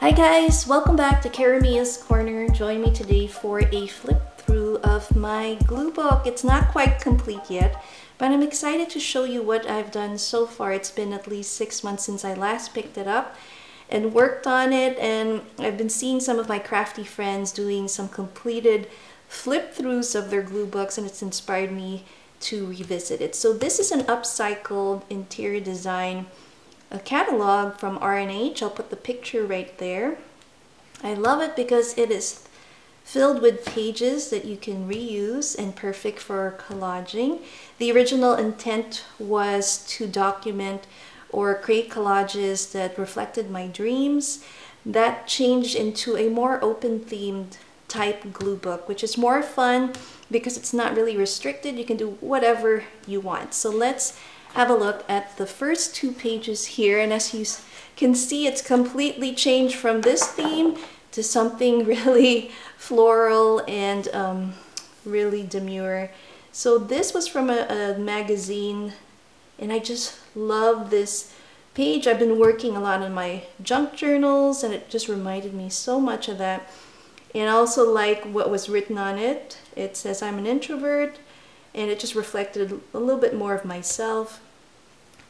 Hi guys, welcome back to Caramia's Corner. Join me today for a flip through of my glue book. It's not quite complete yet, but I'm excited to show you what I've done so far. It's been at least 6 months since I last picked it up and worked on it, and I've been seeing some of my crafty friends doing some completed flip throughs of their glue books, and it's inspired me to revisit it. So this is an upcycled interior design catalog from R&H. I'll put the picture right there. I love it because it is filled with pages that you can reuse and perfect for collaging. The original intent was to document or create collages that reflected my dreams. That changed into a more open themed type glue book, which is more fun because it's not really restricted. You can do whatever you want. So let's have a look at the first 2 pages here, and as you can see, it's completely changed from this theme to something really floral and really demure. So this was from a magazine, and I just love this page. I've been working a lot on my junk journals, and it just reminded me so much of that. And I also like what was written on it. It says, "I'm an introvert," and it just reflected a little bit more of myself.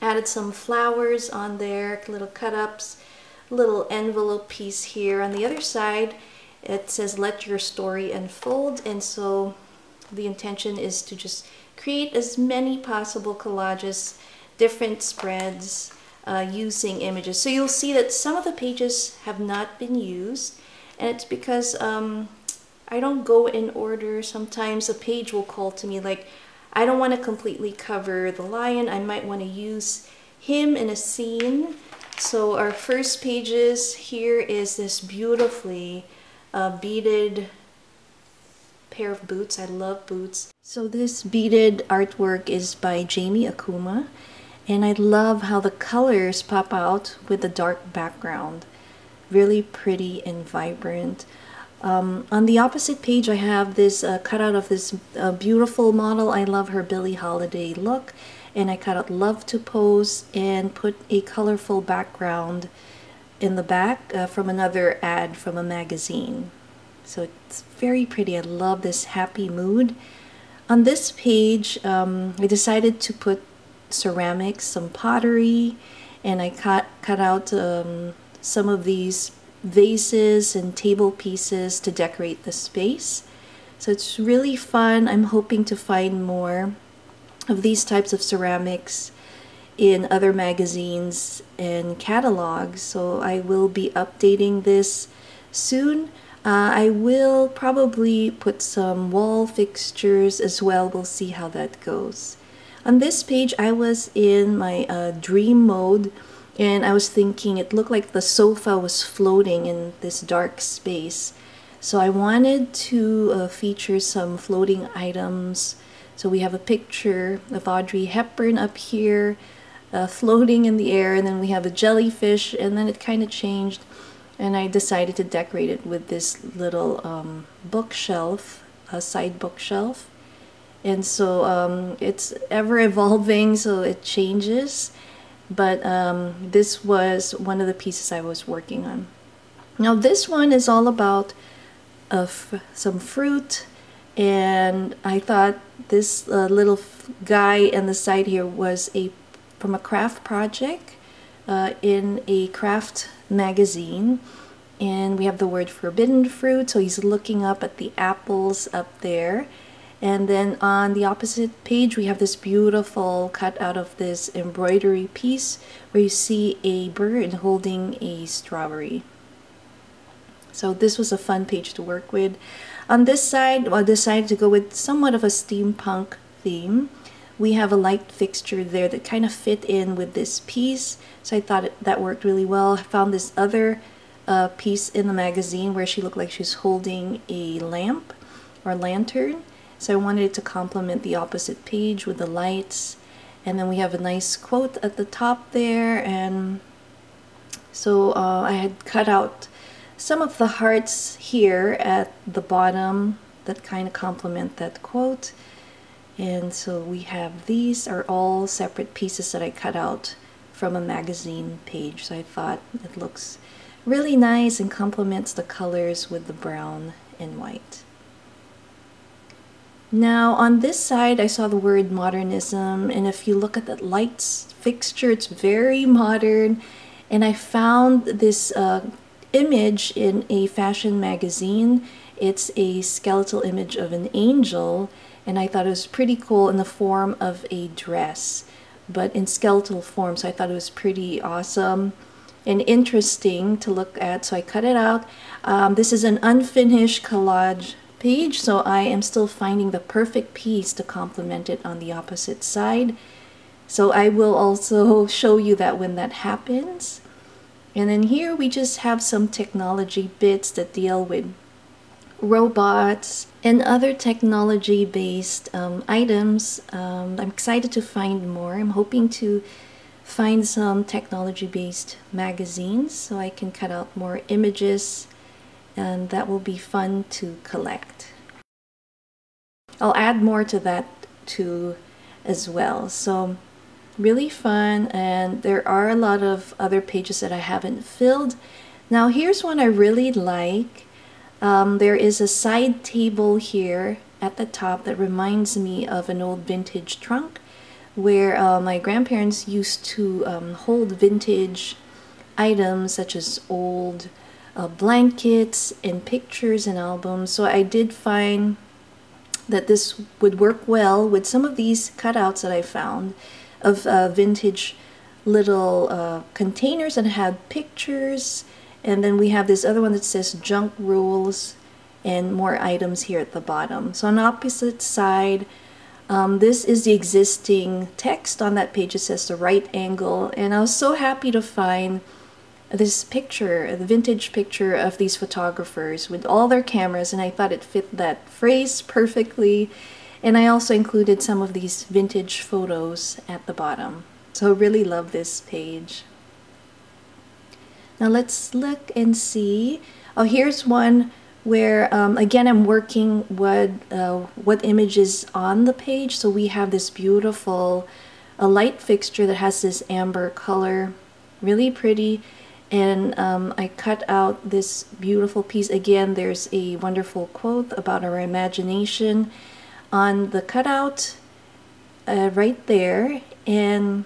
Added some flowers on there, little cut-ups, little envelope piece here. On the other side, it says, "Let your story unfold," and so the intention is to just create as many possible collages, different spreads, using images. So you'll see that some of the pages have not been used, and it's because I don't go in order. Sometimes a page will call to me like, I don't want to completely cover the lion. I might want to use him in a scene. So our first pages here is this beautifully beaded pair of boots. I love boots. So this beaded artwork is by Jamie Akuma, and I love how the colors pop out with the dark background. Really pretty and vibrant. On the opposite page, I have this cutout of this beautiful model. I love her Billie Holiday look, and I cut out "Love to Pose" and put a colorful background in the back from another ad from a magazine. So it's very pretty. I love this happy mood. On this page, I decided to put ceramics, some pottery, and I cut out some of these vases and table pieces to decorate the space. So it's really fun. I'm hoping to find more of these types of ceramics in other magazines and catalogs, so I will be updating this soon. I will probably put some wall fixtures as well. We'll see how that goes. On this page, I was in my dream mode, and I was thinking it looked like the sofa was floating in this dark space. So I wanted to feature some floating items. So we have a picture of Audrey Hepburn up here floating in the air, and then we have a jellyfish, and then it kind of changed, and I decided to decorate it with this little bookshelf, a side bookshelf. And so it's ever evolving, so it changes. But this was one of the pieces I was working on. Now this one is all about some fruit, and I thought this little guy on the side here was from a craft project in a craft magazine, and we have the word "forbidden fruit," so he's looking up at the apples up there. And then on the opposite page, we have this beautiful cut out of this embroidery piece where you see a bird holding a strawberry. So this was a fun page to work with. On this side, I decided to go with somewhat of a steampunk theme. We have a light fixture there that kind of fit in with this piece, so I thought that worked really well. I found this other piece in the magazine where she looked like she's holding a lamp or lantern. So I wanted it to complement the opposite page with the lights. And then we have a nice quote at the top there. And so I had cut out some of the hearts here at the bottom that kind of complement that quote. And so we have, these are all separate pieces that I cut out from a magazine page. So I thought it looks Really nice and complements the colors with the brown and white. Now on this side I saw the word modernism, and if you look at the lights fixture, it's very modern. And I found this image in a fashion magazine. It's a skeletal image of an angel, and I thought it was pretty cool in the form of a dress, but in skeletal form, so I thought it was pretty awesome and interesting to look at, so I cut it out. This is an unfinished collage page, so I am still finding the perfect piece to complement it on the opposite side. So I will also show you that when that happens. And then here we just have some technology bits that deal with robots and other technology-based items. I'm excited to find more. I'm hoping to find some technology-based magazines so I can cut out more images, and that will be fun to collect. I'll add more to that too as well. So really fun, and there are a lot of other pages that I haven't filled. Now here's one I really like. There is a side table here at the top that reminds me of an old vintage trunk where my grandparents used to hold vintage items such as old blankets and pictures and albums. So I did find that this would work well with some of these cutouts that I found of vintage little containers that had pictures. And then we have this other one that says junk rules and more items here at the bottom. So on the opposite side, this is the existing text on that page. It says the right angle, and I was so happy to find this picture, the vintage picture of these photographers with all their cameras, and I thought it fit that phrase perfectly. And I also included some of these vintage photos at the bottom. So really love this page. Now let's look and see. Oh, here's one where again I'm working what image is on the page. So we have this beautiful light fixture that has this amber color, really pretty. And I cut out this beautiful piece. Again, there's a wonderful quote about our imagination on the cutout right there. And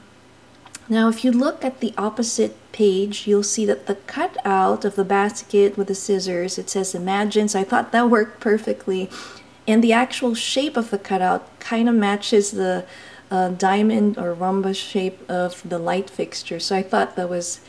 now if you look at the opposite page, you'll see that the cutout of the basket with the scissors, it says imagine. So I thought that worked perfectly. And the actual shape of the cutout kind of matches the diamond or rhombus shape of the light fixture. So I thought that was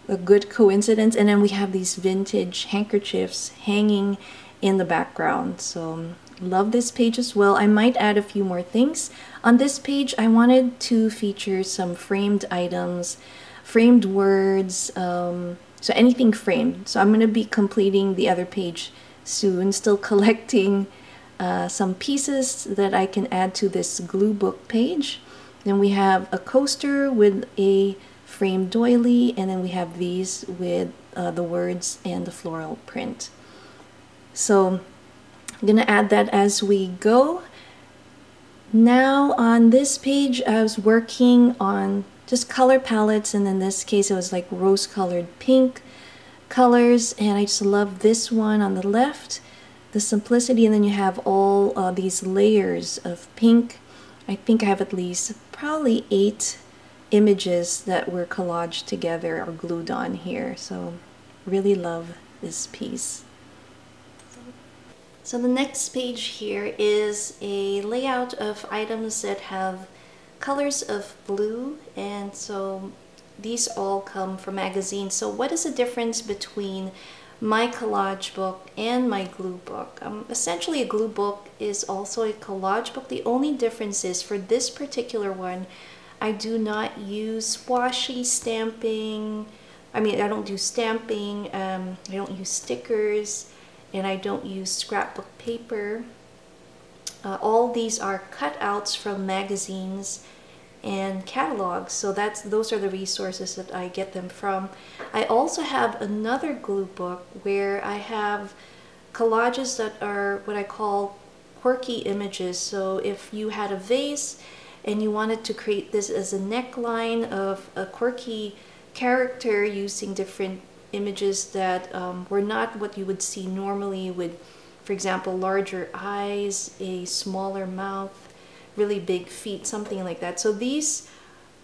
a good coincidence. And then we have these vintage handkerchiefs hanging in the background. So love this page as well. I might add a few more things. On this page, I wanted to feature some framed items, framed words, so anything framed. So I'm going to be completing the other page soon, still collecting some pieces that I can add to this glue book page. Then we have a coaster with a framed doily, and then we have these with the words and the floral print. So I'm gonna add that as we go. Now on this page I was working on just color palettes, and in this case it was like rose colored pink colors, and I just love this one on the left, the simplicity, and then you have all these layers of pink. I think I have at least probably 8 images that were collaged together or glued on here, so really love this piece. So the next page here is a layout of items that have colors of blue, and so these all come from magazines. So what is the difference between my collage book and my glue book? Essentially a glue book is also a collage book. The only difference is for this particular one, I do not use washi stamping. I mean, I don't do stamping, I don't use stickers, and I don't use scrapbook paper. All these are cutouts from magazines and catalogs, so those are the resources that I get them from. I also have another glue book where I have collages that are what I call quirky images. So if you had a vase and you wanted to create this as a neckline of a quirky character using different images that were not what you would see normally with, for example, larger eyes, a smaller mouth, really big feet, something like that. So these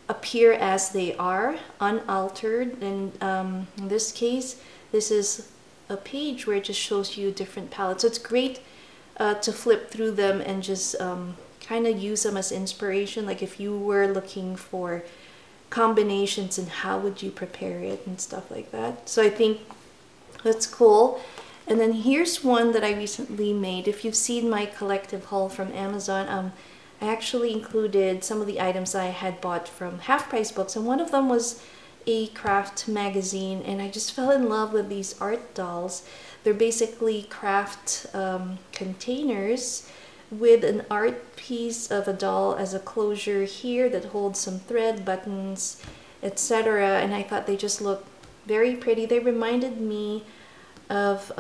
appear as they are, unaltered, and in this case, this is a page where it just shows you different palettes. So it's great to flip through them and just kind of use them as inspiration, like if you were looking for combinations and how would you prepare it and stuff like that. So I think that's cool. And then here's one that I recently made. If you've seen my collective haul from Amazon, I actually included some of the items I had bought from Half Price Books, and one of them was a craft magazine, and I just fell in love with these art dolls. They're basically craft containers with an art piece of a doll as a closure here that holds some thread, buttons, etc. And I thought they just looked very pretty. They reminded me of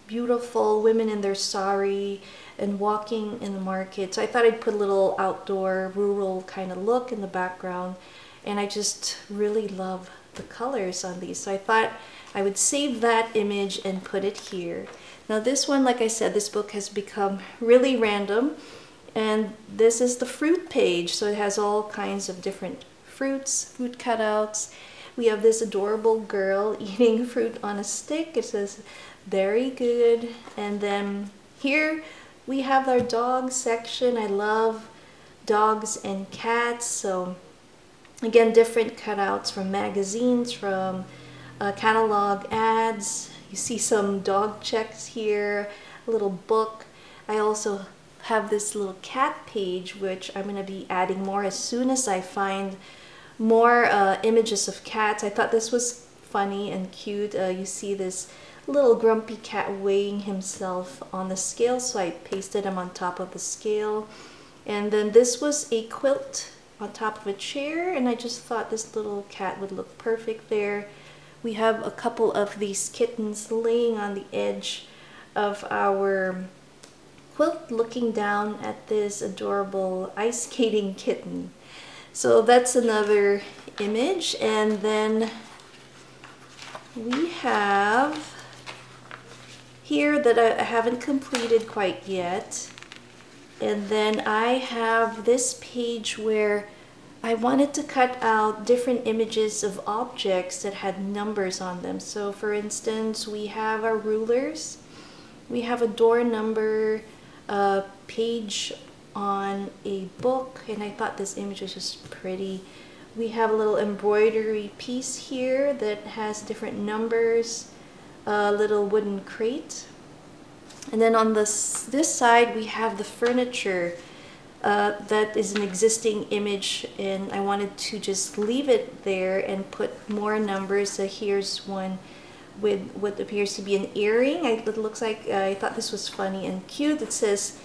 beautiful women in their sari and walking in the market. So I thought I'd put a little outdoor, rural kind of look in the background. And I just really love the colors on these. So I thought I would save that image and put it here. Now this one, like I said, this book has become really random, and this is the fruit page. So it has all kinds of different fruits, fruit cutouts. We have this adorable girl eating fruit on a stick. It says, very good. And then here we have our dog section. I love dogs and cats. So again, different cutouts from magazines, from catalog ads. You see some dog checks here, a little book. I also have this little cat page, which I'm going to be adding more as soon as I find more images of cats. I thought this was funny and cute. You see this little grumpy cat weighing himself on the scale, so I pasted him on top of the scale. And then this was a quilt on top of a chair, and I just thought this little cat would look perfect there. We have a couple of these kittens laying on the edge of our quilt looking down at this adorable ice skating kitten. So that's another image. And then we have here that I haven't completed quite yet. And then I have this page where I wanted to cut out different images of objects that had numbers on them. So for instance, we have our rulers, we have a door number, page on a book, and I thought this image was just pretty. We have a little embroidery piece here that has different numbers, a little wooden crate. And then on this side we have the furniture. That is an existing image, and I wanted to just leave it there and put more numbers. So here's one with what appears to be an earring. It looks like, I thought this was funny and cute. It says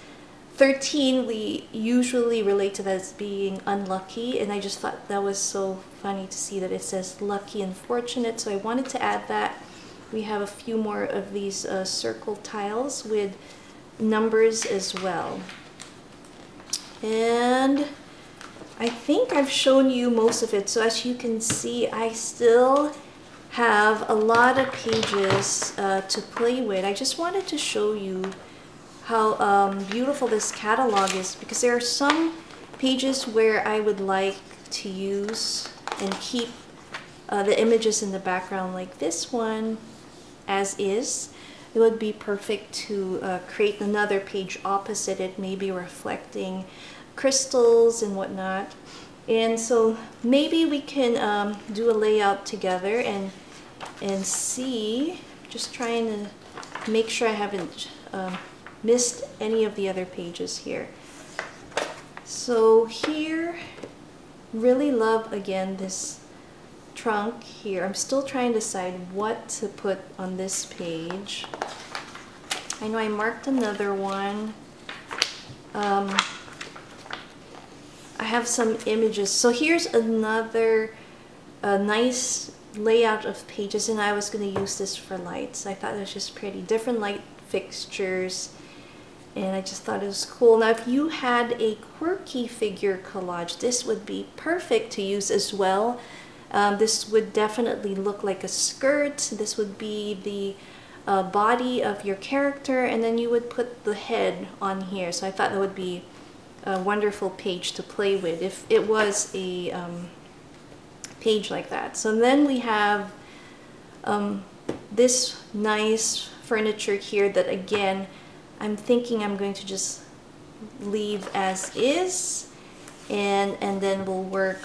13. We usually relate to that as being unlucky, and I just thought that was so funny to see that it says lucky and fortunate, so I wanted to add that. We have a few more of these circle tiles with numbers as well. And I think I've shown you most of it. So as you can see, I still have a lot of pages to play with. I just wanted to show you how beautiful this catalog is, because there are some pages where I would like to use and keep the images in the background, like this one as is. It would be perfect to create another page opposite it, maybe reflecting crystals and whatnot. And so maybe we can do a layout together and see. Just trying to make sure I haven't missed any of the other pages here. So here, really love again this trunk here. I'm still trying to decide what to put on this page. I know I marked another one. I have some images. So here's another nice layout of pages, and I was going to use this for lights. I thought it was just pretty. Different light fixtures, and I just thought it was cool. Now if you had a quirky figure collage, this would be perfect to use as well. This would definitely look like a skirt. This would be the body of your character, and then you would put the head on here. So I thought that would be a wonderful page to play with if it was a page like that. So then we have this nice furniture here that, again, I'm thinking I'm going to just leave as is, and then we'll work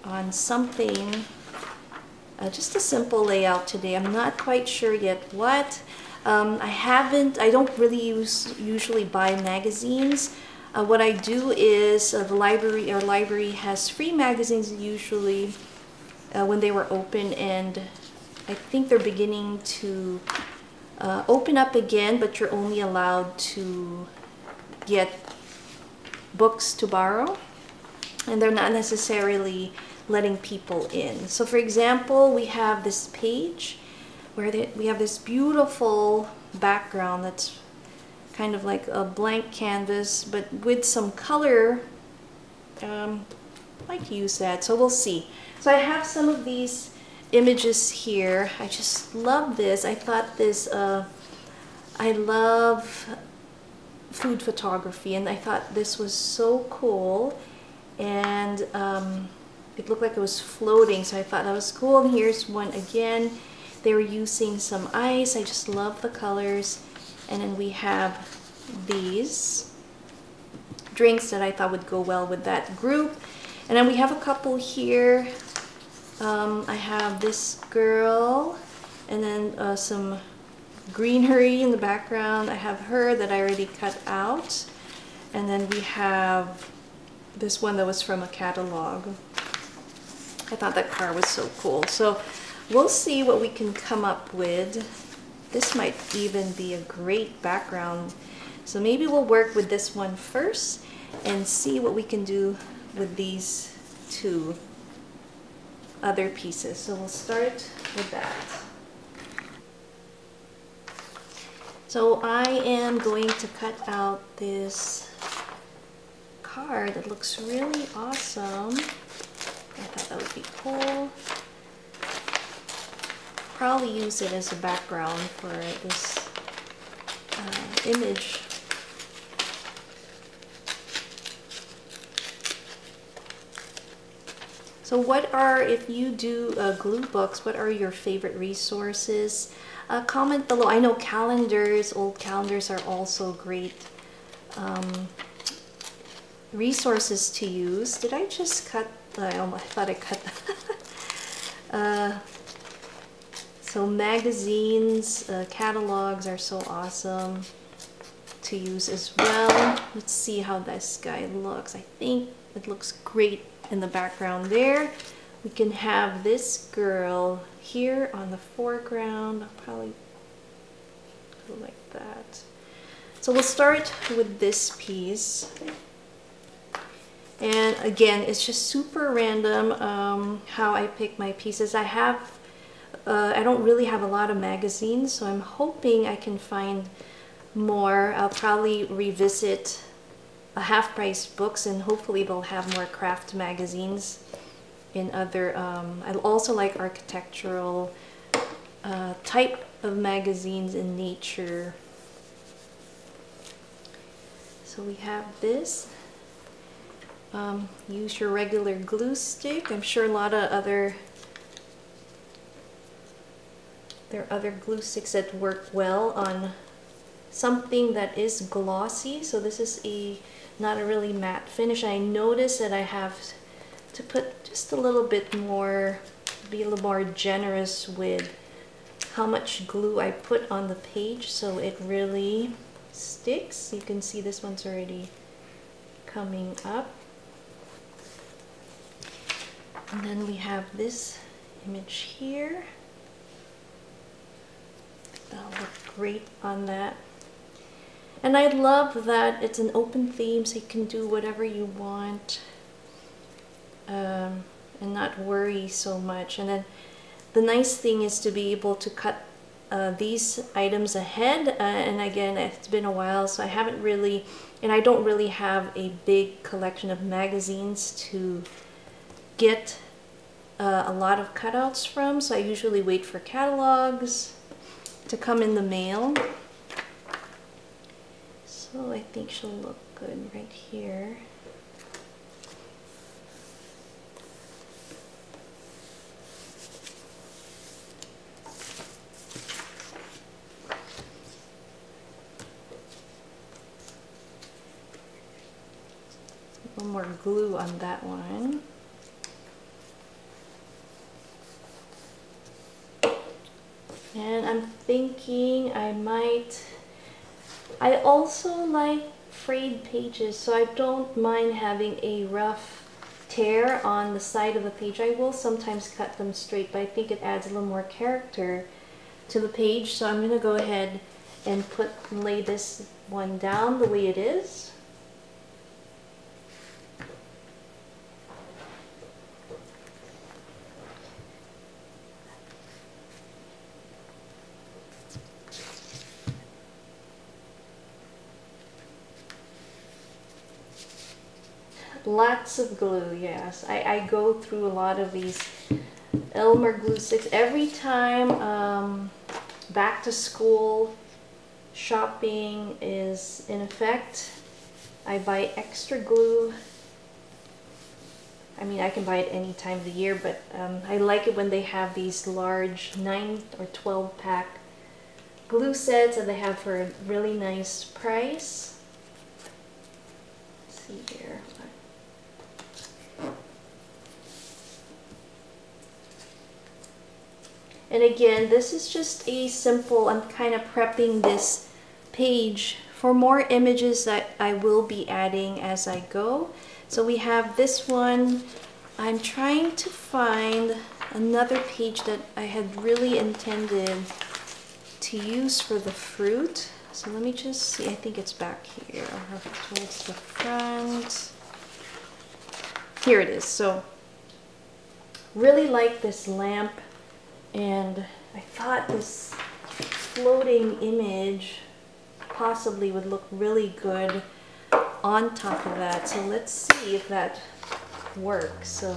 on something, just a simple layout today. I'm not quite sure yet what. I don't really usually buy magazines. What I do is our library has free magazines usually when they were open, and I think they're beginning to open up again, but you're only allowed to get books to borrow, and they're not necessarily letting people in. So for example, we have this page where we have this beautiful background that's kind of like a blank canvas, but with some color. I like to use that, so we'll see. So I have some of these images here. I just love this. I thought this, I love food photography, and I thought this was so cool, and it looked like it was floating, so I thought that was cool. And here's one again. They were using some ice. I just love the colors. And then we have these drinks that I thought would go well with that group. And then we have a couple here. I have this girl, and then some greenery in the background. I have her that I already cut out. And then we have this one that was from a catalog. I thought that car was so cool. So we'll see what we can come up with. This might even be a great background. So maybe we'll work with this one first and see what we can do with these two other pieces. So we'll start with that. So I am going to cut out this car that looks really awesome. I thought that would be cool. Probably use it as a background for this image. So what are, if you do glue books, what are your favorite resources? Comment below. I know calendars, old calendars are also great resources to use. Did I just cut? I thought I cut that. So magazines, catalogs are so awesome to use as well. Let's see how this guy looks. I think it looks great in the background there. We can have this girl here on the foreground. I'll probably go like that. So we'll start with this piece. And again, it's just super random how I pick my pieces. I don't really have a lot of magazines, so I'm hoping I can find more. I'll probably revisit half-price books, and hopefully they'll have more craft magazines in other, I also like architectural type of magazines in nature. So we have this. Use your regular glue stick. I'm sure a lot of there are other glue sticks that work well on something that is glossy. So this is not a really matte finish. I notice that I have to put just a little bit more, be a little more generous with how much glue I put on the page so it really sticks. You can see this one's already coming up. And then we have this image here. That'll look great on that. And I love that it's an open theme, so you can do whatever you want and not worry so much. And then the nice thing is to be able to cut these items ahead. And again, it's been a while, so I haven't really, and I don't really have a big collection of magazines to get a lot of cutouts from, so I usually wait for catalogs to come in the mail. So I think she'll look good right here. A little more glue on that one. And I'm thinking I also like frayed pages, so I don't mind having a rough tear on the side of the page. I will sometimes cut them straight, but I think it adds a little more character to the page. So I'm going to go ahead and lay this one down the way it is. Lots of glue, yes. I go through a lot of these Elmer glue sticks. Every time back to school shopping is in effect, I buy extra glue. I mean, I can buy it any time of the year, but I like it when they have these large 9 or 12 pack glue sets that they have for a really nice price. Let's see here. And again, this is just a simple, I'm kind of prepping this page for more images that I will be adding as I go. So we have this one. I'm trying to find another page that I had really intended to use for the fruit. So let me just see, I think it's back here, towards the front. Here it is. So really like this lamp. And I thought this floating image possibly would look really good on top of that. So let's see if that works. So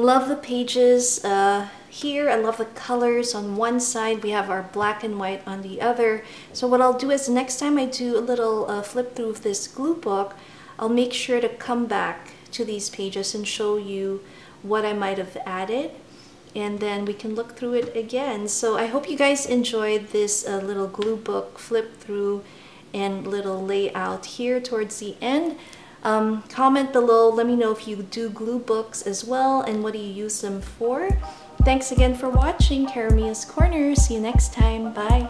Love the pages here. I love the colors. On one side we have our black and white on the other. So what I'll do is next time I do a little flip through of this glue book, I'll make sure to come back to these pages and show you what I might have added, and then we can look through it again. So I hope you guys enjoyed this little glue book flip through and little layout here towards the end. Comment below, let me know if you do glue books as well and what do you use them for. Thanks again for watching Cara Corner. See you next time. Bye.